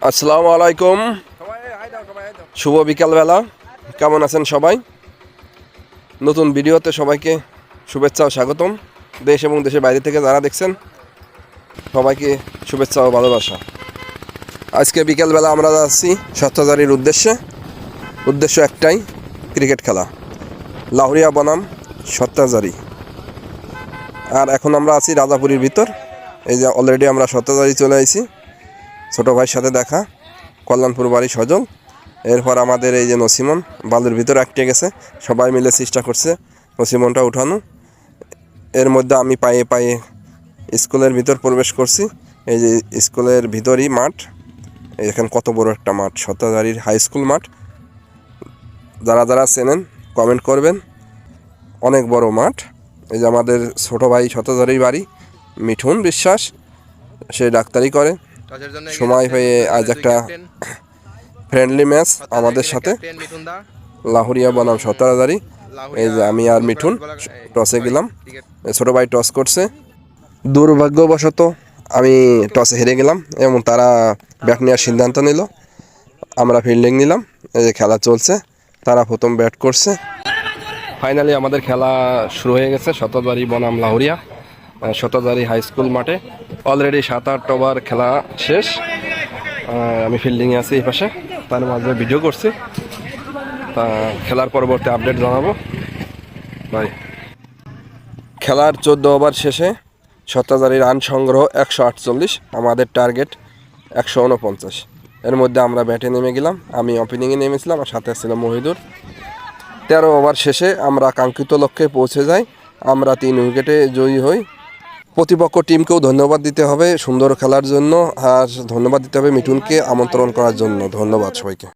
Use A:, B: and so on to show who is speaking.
A: আসসালামু আলাইকুম, শুভ বিকালবেলা। কেমন আছেন সবাই? নতুন ভিডিওতে সবাইকে শুভেচ্ছা ও স্বাগতম। দেশ এবং দেশের বাইরে থেকে যারা দেখছেন সবাইকে শুভেচ্ছা ও ভালোবাসা। আজকে বিকালবেলা আমরা যাচ্ছি সত্যজারির উদ্দেশ্য একটাই, ক্রিকেট খেলা, লাহুরিয়া বনাম সত্যজারি। আর এখন আমরা আছি রাজাপুরীর ভিতর। এই যে অলরেডি আমরা সত্যজারি চলে আসছি, ছোটো ভাইয়ের সাথে দেখা, কল্যাণপুর বাড়ি সজল। এরপর আমাদের এই যে নসিমন বালুর ভিতর আটকে গেছে, সবাই মিলে চেষ্টা করছে নসিমনটা উঠানো। এর মধ্যে আমি পায়ে পায়ে স্কুলের ভিতর প্রবেশ করছি। এই যে স্কুলের ভিতরই মাঠ, এখানে কত বড় একটা মাঠ, সত্যজারির হাই স্কুল মাঠ। যারা যারা চেনেন কমেন্ট করবেন, অনেক বড় মাঠ। এই যে আমাদের ছোটো ভাই সত্যজারির বাড়ি মিঠুন বিশ্বাস, সে ডাক্তারি করে। সময় পেয়ে আজ একটা ফ্রেন্ডলি ম্যাচ আমাদের সাথে, লাহুরিয়া বনাম সত্যজারি। এই যে আমি আর মিঠুন টসে গেলাম, ছোটো ভাই টস করছে। দুর্ভাগ্যবশত আমি টসে হেরে গেলাম এবং তারা ব্যাট নেওয়ার সিদ্ধান্ত নিল। আমরা ফিল্ডিং নিলাম। এই যে খেলা চলছে, তারা প্রথম ব্যাট করছে। ফাইনালি আমাদের খেলা শুরু হয়ে গেছে, সত্যজারি বনাম লাহুরিয়া, সত্যজারি হাই স্কুল মাঠে। অলরেডি 7-8 ওভার খেলা শেষ। আমি ফিল্ডিংয়ে আছি এই পাশে, তার মাঝে ভিডিও করছি। তা খেলার পরবর্তী আপডেট জানাবো ভাই। খেলার 14 ওভার শেষে সত্যজারি রান সংগ্রহ 148, আমাদের টার্গেট 149। এর মধ্যে আমরা ব্যাটে নেমে গেলাম, আমি ওপেনিংয়ে নেমেছিলাম, আর সাথে ছিল মহিদুর। 13 ওভার শেষে আমরা কাঙ্ক্ষিত লক্ষ্যে পৌঁছে যাই, আমরা 3 উইকেটে জয়ী হই। প্রতিপক্ষ টিমকেও ধন্যবাদ দিতে হবে সুন্দর খেলার জন্য, আর ধন্যবাদ দিতে হবে মিঠুনকে আমন্ত্রণ করার জন্য। ধন্যবাদ সবাইকে।